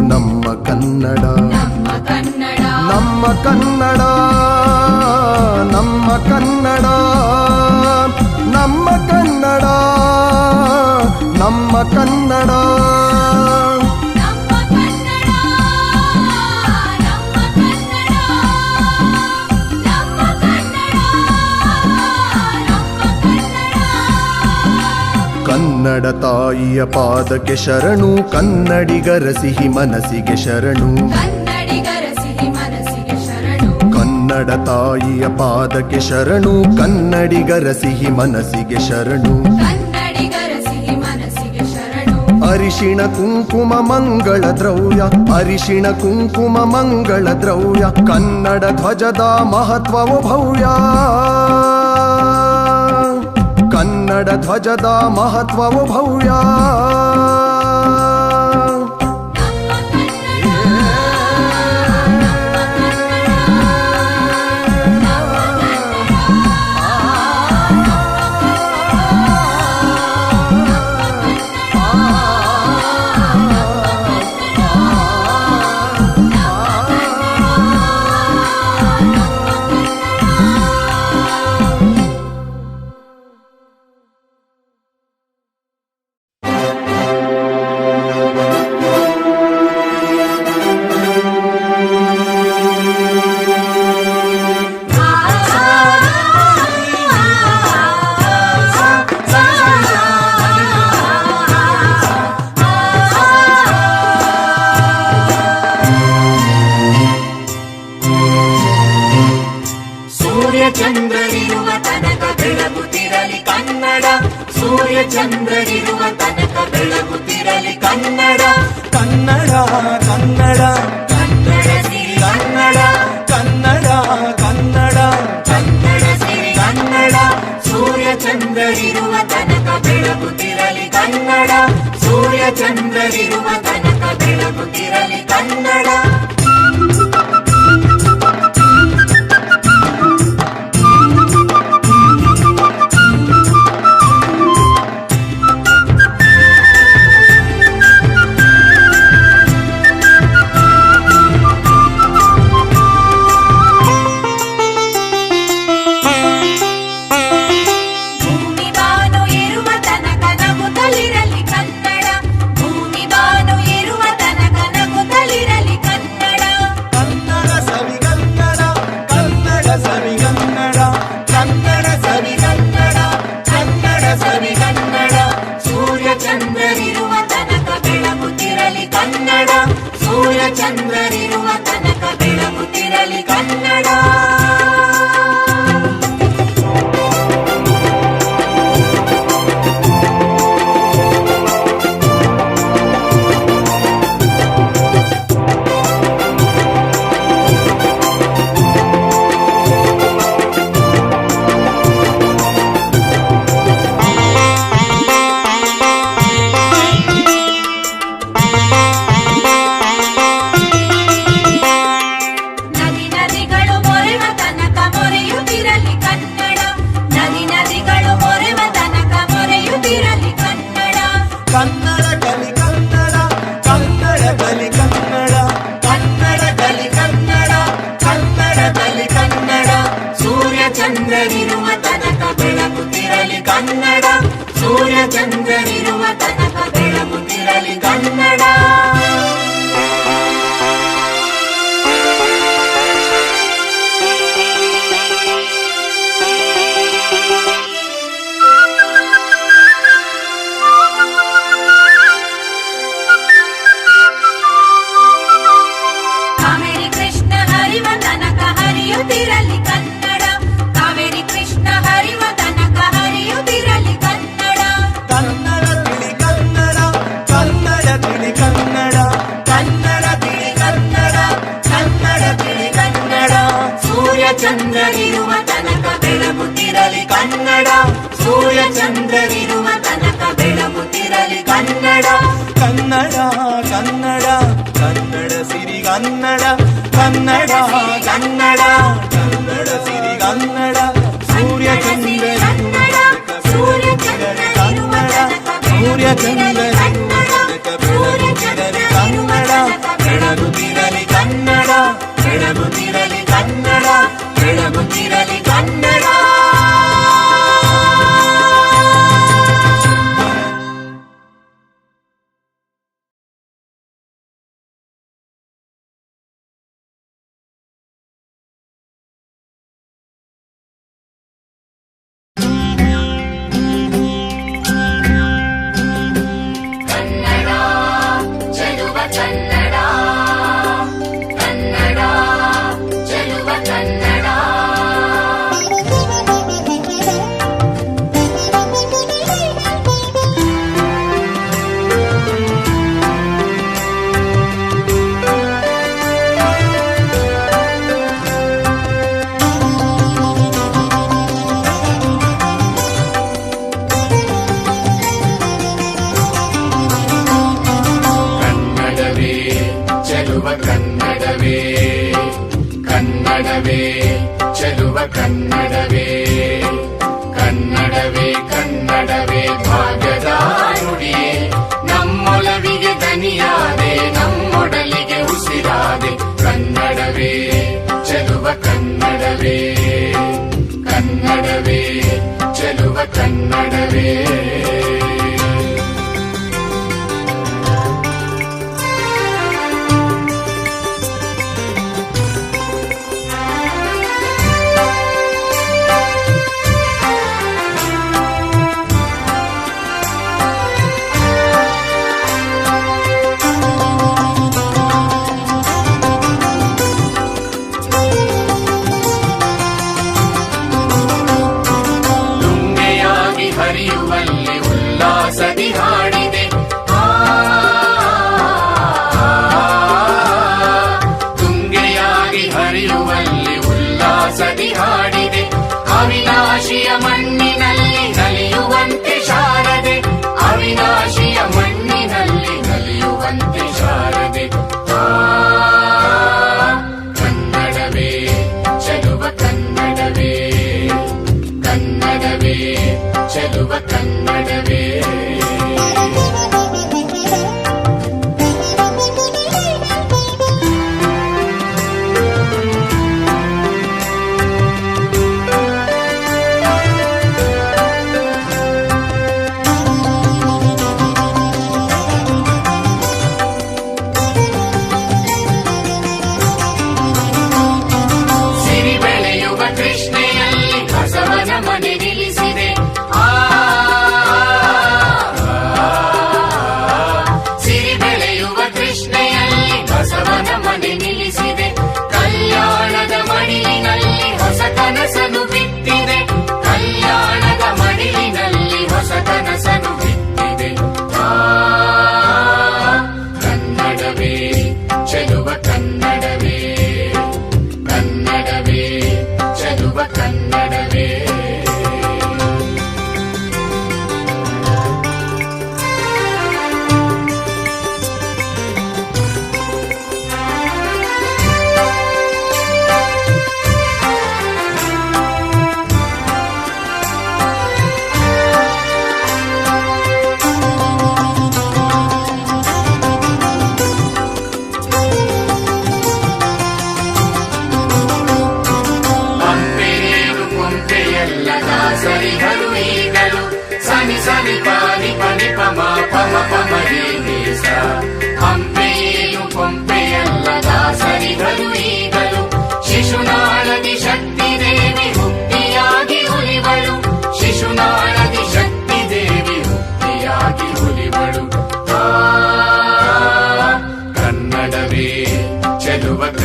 Speaker 6: ನಮ್ಮ ಕನ್ನಡ.
Speaker 2: ನಮ್ಮ ಕನ್ನಡ.
Speaker 6: ನಮ್ಮ ಕನ್ನಡ, ನಮ್ಮ ಕನ್ನಡ, ನಮ್ಮ ಕನ್ನಡ, ನಮ್ಮ ಕನ್ನಡ. ಕನ್ನಡ ತಾಯಿಯ ಪಾದಕ್ಕೆ ಶರಣು, ಕನ್ನಡಿಗರ ಸಿಹಿ ಮನಸ್ಸಿಗೆ ಶರಣು.
Speaker 2: ಕನ್ನಡಿಗರ ಸಿಹಿ ಮನಸ್ಸಿಗೆ ಶರಣು.
Speaker 6: ಕನ್ನಡ ತಾಯಿಯ ಪಾದಕ್ಕೆ ಶರಣು, ಕನ್ನಡಿಗರ ಸಿಹಿ ಮನಸ್ಸಿಗೆ ಶರಣು.
Speaker 2: ಕನ್ನಡಿಗರ ಸಿಹಿ ಮನಸ್ಸಿಗೆ ಶರಣು.
Speaker 6: ಅರಿಶಿಣ ಕುಂಕುಮ ಮಂಗಳ ದ್ರವ್ಯ, ಅರಿಶಿಣ ಕುಂಕುಮ ಮಂಗಳ ದ್ರವ್ಯ, ಕನ್ನಡ ಧ್ವಜದ ಮಹತ್ವವು ಭವ್ಯ. ಕನ್ನಡ ಧ್ವಜದ ಮಹತ್ವವು ಭವ್ಯ.
Speaker 2: ಚಂದ್ರರಿರುವ ತನಕ ಬೆಳಗುತ್ತಿರಲಿ ಕನ್ನಡ, ಸೂರ್ಯ ಚಂದ್ರರಿರುವ ತನಕ ಬೆಳಗುತ್ತಿರಲಿ ಕನ್ನಡ.
Speaker 1: ಕನ್ನಡ ಕನ್ನಡ
Speaker 2: ಕನ್ನಡ ಸಿರಿ
Speaker 1: ಕನ್ನಡ ಕನ್ನಡ ಕನ್ನಡ
Speaker 2: ಕನ್ನಡ ಸಿರಿ
Speaker 1: ಕನ್ನಡ
Speaker 2: ಸೂರ್ಯ ಚಂದ್ರರಿರುವ ತನಕ ಬೆಳಗುತ್ತಿರಲಿ ಕನ್ನಡ, ಸೂರ್ಯ ಚಂದ್ರರಿರುವ ತನಕ ಬೆಳಗುತ್ತಿರಲಿ ಕನ್ನಡ. ಭೂಮಿ ಬಾನು ಇರುವ ತನಕ ನಗುತ್ತಲಿರಲಿ ಕನ್ನಡ, ಭೂಮಿ ಬಾನು ಇರುವ ತನಕ ನಗುತ್ತಲಿರಲಿ ಕನ್ನಡ.
Speaker 1: ಕನ್ನಡ ಸವಿ ಕನ್ನಡ ಕನ್ನಡ ಸವಿ ಕನ್ನಡ ಕನ್ನಡ ಸವಿ ಕನ್ನಡ ಕನ್ನಡ ಸವಿ ಕನ್ನಡ
Speaker 2: ಸೂರ್ಯ ಚಂದ್ರರಿರುವ ತನಕ ಬೆಳಗುತ್ತಿರಲಿ ಕನ್ನಡ, ಸೂರ್ಯ ಚಂದ್ರರಿರುವ ತನಕ ಬೆಳಗುತ್ತಿರಲಿ ಕನ್ನಡ. ನದಿ ನದಿಗಳು ಮೊರೆವ ತನಕ ಮೊರೆಯುತ್ತಿರಲಿ ಕನ್ನಡ, ನದಿ ನದಿಗಳು ಮೊರೆವ ತನಕ ಮೊರೆಯುತ್ತಿರಲಿ ಕನ್ನಡ.
Speaker 1: ಕನ್ನಡ ಕಲಿ ಕನ್ನಡ ಕನ್ನಡ ಕಲಿ ಕನ್ನಡ ಕನ್ನಡ ಕಲಿ ಕನ್ನಡ ಕನ್ನಡ ಕಲಿ ಕನ್ನಡ
Speaker 2: ಸೂರ್ಯ ಚಂದ್ರರಿರುವ ತನಕ ಬೆಳಗುತ್ತಿರಲಿ ಕನ್ನಡ, ಸೂರ್ಯ ಚಂದ್ರರಿರುವ ತನಕ ಬೆಳಗುತ್ತಿರಲಿ ಕನ್ನಡ. ಕಾವೇರಿ ಕೃಷ್ಣ ಹರಿವ ತನಕ ಹರಿಯುತ್ತಿರಲಿ ಕನ್ನಡ, ಕಾವೇರಿ ಕೃಷ್ಣ ಹರಿವ ತನಕ ಹರಿಯುತ್ತಿರಲಿ ಕನ್ನಡ.
Speaker 1: ಕನ್ನಡ ತಿಳಿ ಕನ್ನಡ ಕನ್ನಡ ತಿಳಿ ಕನ್ನಡ ಕನ್ನಡ ತಿಳಿ ಕನ್ನಡ ಕನ್ನಡ ತಿಳಿ ಕನ್ನಡ
Speaker 2: ಸೂರ್ಯ ಚಂದ್ರರಿರುವ ತನಕ ಬೆಳಗುತ್ತಿರಲಿ ಕನ್ನಡ, ಸೂರ್ಯ ಚಂದ್ರರಿರುವ ತನಕ ಬೆಳಗುತ್ತಿರಲಿ ಕನ್ನಡ.
Speaker 1: ಕನ್ನಡ ಕನ್ನಡ ಕನ್ನಡ ಸಿರಿ ಕನ್ನಡ ಕನ್ನಡ ಕನ್ನಡ ಕನ್ನಡ ಸಿರಿ ಕನ್ನಡ ಸೂರ್ಯ ಚಂದ್ರ
Speaker 2: ಕನ್ನಡ, ಸೂರ್ಯ ಚಂದ್ರರಿರುವ ತನಕ
Speaker 1: ಸೂರ್ಯ
Speaker 2: ಬೆಳಗುತ್ತಿರಲಿ
Speaker 1: ಚಂದ್ರ
Speaker 2: ಕನ್ನಡ, ಸೂರ್ಯ ಚಂದ್ರರಿರುವ ತನಕ
Speaker 1: ಬೆಳಗುತ್ತಿರಲಿ ಕನ್ನಡ ಬೆಳಗುತ್ತಿರಲಿ ಕನ್ನಡ ಬೆಳಗುತ್ತಿರಲಿ ಕನ್ನಡ.
Speaker 2: ಕನ್ನಡ ಚೆಲುವ ಕನ್ನಡ, ಕನ್ನಡ ಚೆಲುವ ಕನ್ನಡ.
Speaker 7: ಕನ್ನಡವೇ ಚೆಲುವ ಕನ್ನಡವೇ, ಕನ್ನಡವೇ ಚೆಲುವ ಕನ್ನಡವೇ, ಕನ್ನಡವೇ ಕನ್ನಡವೇ ಭಾಗ್ಯದ ನುಡಿಯೇ, ನಮ್ಮೊಲವಿಗೆ ದನಿಯಾದೆ ನಮ್ಮೊಡಲಿಗೆ ಉಸಿರಾದೆ. ಕನ್ನಡವೇ ಚೆಲುವ ಕನ್ನಡವೇ, ಕನ್ನಡವೇ ಚೆಲುವ ಕನ್ನಡವೇ.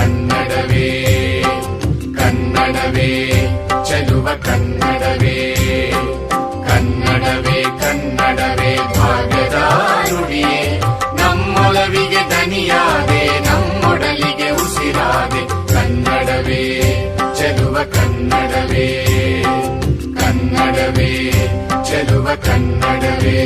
Speaker 7: ಕನ್ನಡವೇ ಕನ್ನಡವೇ ಚೆಲುವ ಕನ್ನಡವೇ ಕನ್ನಡವೇ ಕನ್ನಡವೇ ಭಾಗ್ಯದ ನುಡಿಯೇ ನಮ್ಮೊಲವಿಗೆ ದನಿಯಾದೆ ನಮ್ಮೊಡಲಿಗೆ ಉಸಿರಾದೆ ಕನ್ನಡವೇ ಚೆಲುವ ಕನ್ನಡವೇ ಕನ್ನಡವೇ ಚೆಲುವ ಕನ್ನಡವೇ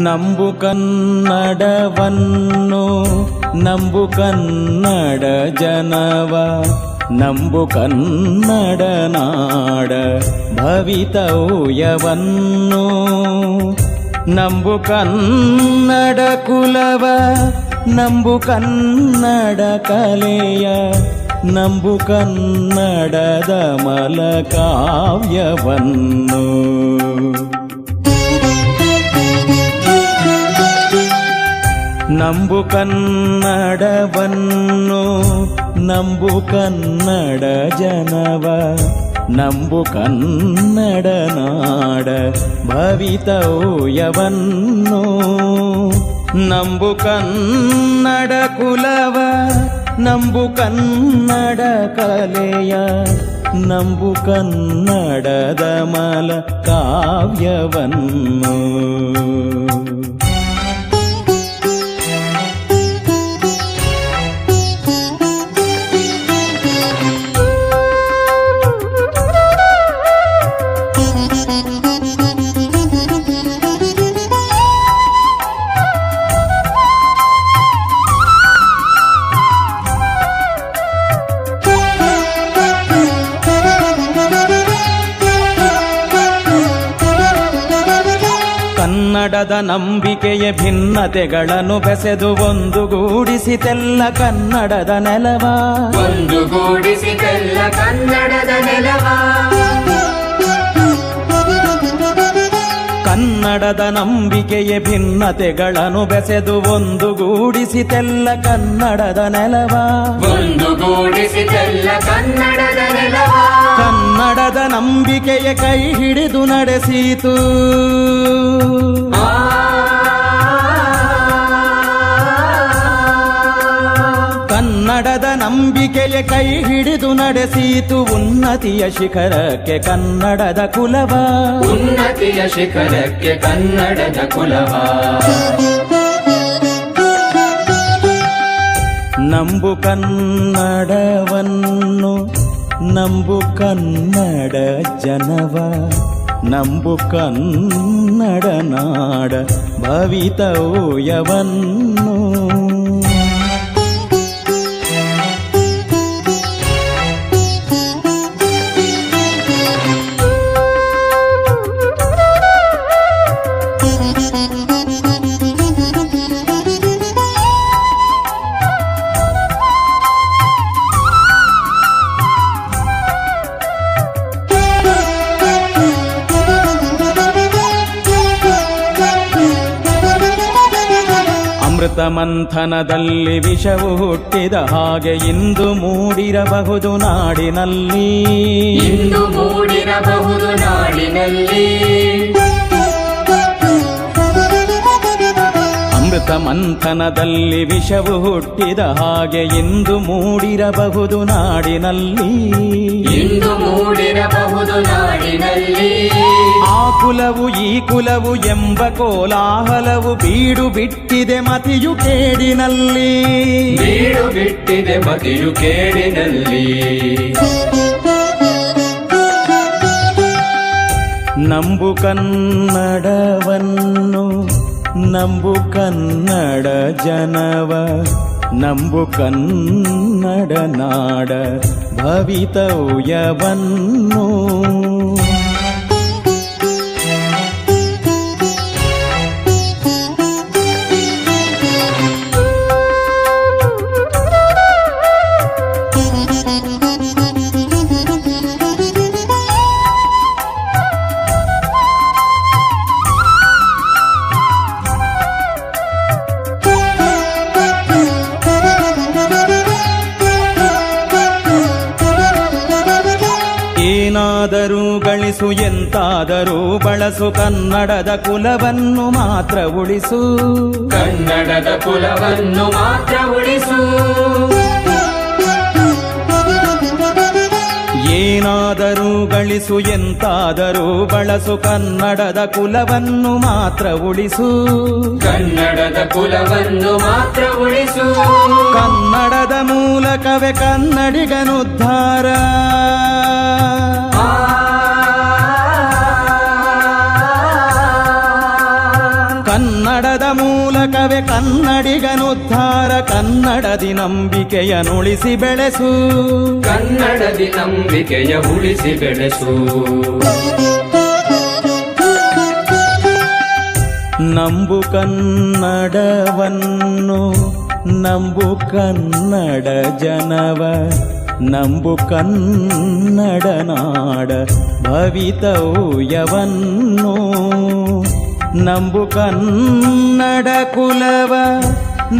Speaker 4: ನಂಬು ಕನ್ನಡವನ್ನು ನಂಬು ಕನ್ನಡ ಜನವ ನಂಬು ಕನ್ನಡ ನಾಡ ಭವಿತವ್ಯವನ್ನು ನಂಬು ಕನ್ನಡ ಕುಲವ ನಂಬು ಕನ್ನಡ ಕಲೆಯ ನಂಬು ಕನ್ನಡದ ಮಲ ಕಾವ್ಯವನ್ನು ನಂಬು ಕನ್ನಡವನ್ನು ನಂಬು ಕನ್ನಡ ಜನವ ನಂಬು ಕನ್ನಡ ನಾಡ ಭವಿತವ್ಯವನ್ನು ನಂಬು ಕನ್ನಡ ಕುಲವ ನಂಬು ಕನ್ನಡ ಕಲೆಯ ನಂಬು ಕನ್ನಡದ ಮಲ ಕಾವ್ಯವನ್ನು ಕನ್ನಡದ ನಂಬಿಕೆಯ ಭಿನ್ನತೆಗಳನ್ನು ಬೆಸೆದು ಒಂದುಗೂಡಿಸಿತೆಲ್ಲ ಕನ್ನಡದ ನೆಲವ
Speaker 7: ಒಂದುಗೂಡಿಸಿತೆಲ್ಲ ಕನ್ನಡದ ನೆಲವ
Speaker 4: ಕನ್ನಡದ ನಂಬಿಕೆಯ ಭಿನ್ನತೆಗಳನ್ನು ಬೆಸೆದು ಒಂದುಗೂಡಿಸಿತೆಲ್ಲ ಕನ್ನಡದ ನೆಲವ
Speaker 7: ಒಂದುಗೂಡಿಸಿತೆಲ್ಲ ಕನ್ನಡದ ನೆಲವ
Speaker 4: ಕನ್ನಡದ ನಂಬಿಕೆಯ ಕೈ ಹಿಡಿದು ನಡೆಸಿತು ಕನ್ನಡದ ನಂಬಿಕೆಯ ಕೈ ಹಿಡಿದು ನಡೆಸಿತು ಉನ್ನತಿಯ ಶಿಖರಕ್ಕೆ ಕನ್ನಡದ ಕುಲವ
Speaker 7: ಉನ್ನತಿಯ ಶಿಖರಕ್ಕೆ ಕನ್ನಡದ ಕುಲವ
Speaker 4: ನಂಬು ಕನ್ನಡವನ್ನು ನಂಬು ಕನ್ನಡ ಜನವ ನಂಬು ಕನ್ನಡ ನಾಡ ಭವಿತವ್ಯವನ್ನು ಅಮೃತ ಮಂಥನದಲ್ಲಿ ವಿಷವು ಹುಟ್ಟಿದ ಹಾಗೆ ಇಂದು ಮೂಡಿರಬಹುದು ನಾಡಿನಲ್ಲಿ
Speaker 7: ಇಂದು ಮೂಡಿರಬಹುದು ನಾಡಿನಲ್ಲಿ
Speaker 4: ಅಮೃತ ಮಂಥನದಲ್ಲಿ ವಿಷವು ಹುಟ್ಟಿದ ಹಾಗೆ ಇಂದು ಮೂಡಿರಬಹುದು ನಾಡಿನಲ್ಲಿ
Speaker 7: ಇಂದು ಮೂಡಿರಬಹುದು ನಾಡಿನಲ್ಲಿ
Speaker 4: ಆ ಕುಲವು ಈ ಕುಲವು ಎಂಬ ಕೋಲಾಹಲವು ಬೀಡು ಬಿಟ್ಟಿದೆ ಮತಿಯು ಕೇಡಿನಲ್ಲಿ
Speaker 7: ಬೀಡು ಬಿಟ್ಟಿದೆ ಮತಿಯು ಕೇಡಿನಲ್ಲಿ
Speaker 4: ನಂಬು ಕನ್ನಡವನ್ನು ನಂಬು ಕನ್ನಡ ಜನವ ನಂಬು ಕನ್ನಡ ನಾಡ ಭವಿತವ್ಯವನ್ನು
Speaker 8: ಏನಾದರೂ ಗಳಿಸು ಎಂತಾದರೂ ಬಳಸು ಕನ್ನಡದ ಕುಲವನ್ನು ಮಾತ್ರ ಉಳಿಸು
Speaker 7: ಕನ್ನಡದ ಕುಲವನ್ನು ಮಾತ್ರ ಉಳಿಸು
Speaker 8: ಏನಾದರೂ ಗಳಿಸು ಎಂತಾದರೂ ಬಳಸು ಕನ್ನಡದ ಕುಲವನ್ನು ಮಾತ್ರ ಉಳಿಸು
Speaker 7: ಕನ್ನಡದ ಕುಲವನ್ನು ಮಾತ್ರ ಉಳಿಸು
Speaker 8: ಕನ್ನಡದ ಮೂಲಕವೇ ಕನ್ನಡಿಗನುದ್ಧಾರ ಕನ್ನಡದ ಮೂಲಕವೇ ಕನ್ನಡಿಗನುದ್ಧಾರ ಕನ್ನಡದಿ ನಂಬಿಕೆಯನುಳಿಸಿ ಬೆಳೆಸು
Speaker 7: ಕನ್ನಡದಿ ನಂಬಿಕೆಯ ಉಳಿಸಿ ಬೆಳೆಸು
Speaker 8: ನಂಬು ಕನ್ನಡವನ್ನು ನಂಬು ಕನ್ನಡ ಜನವ ನಂಬು ಕನ್ನಡ ನಾಡ ಭವಿತವ್ಯವನ್ನು ನಂಬು ಕನ್ನಡ ಕುಲವ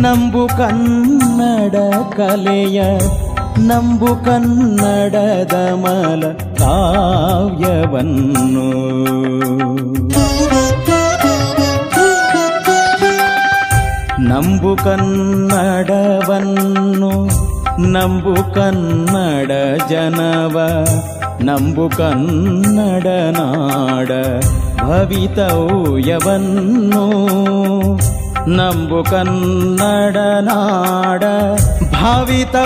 Speaker 8: ನಂಬು ಕನ್ನಡ ಕಲೆಯ ನಂಬು ಕನ್ನಡದ ಮಲ ಕಾವ್ಯವನ್ನು ನಂಬು ಕನ್ನಡವನ್ನು ನಂಬು ಕನ್ನಡ ಜನವ ನಂಬು ಕನ್ನಡ ನಾಡ ಭವಿತವ್ಯವನ್ನು ನಂಬು ಕನ್ನಡ ನಾಡ ಭವಿತವ್ಯವನ್ನು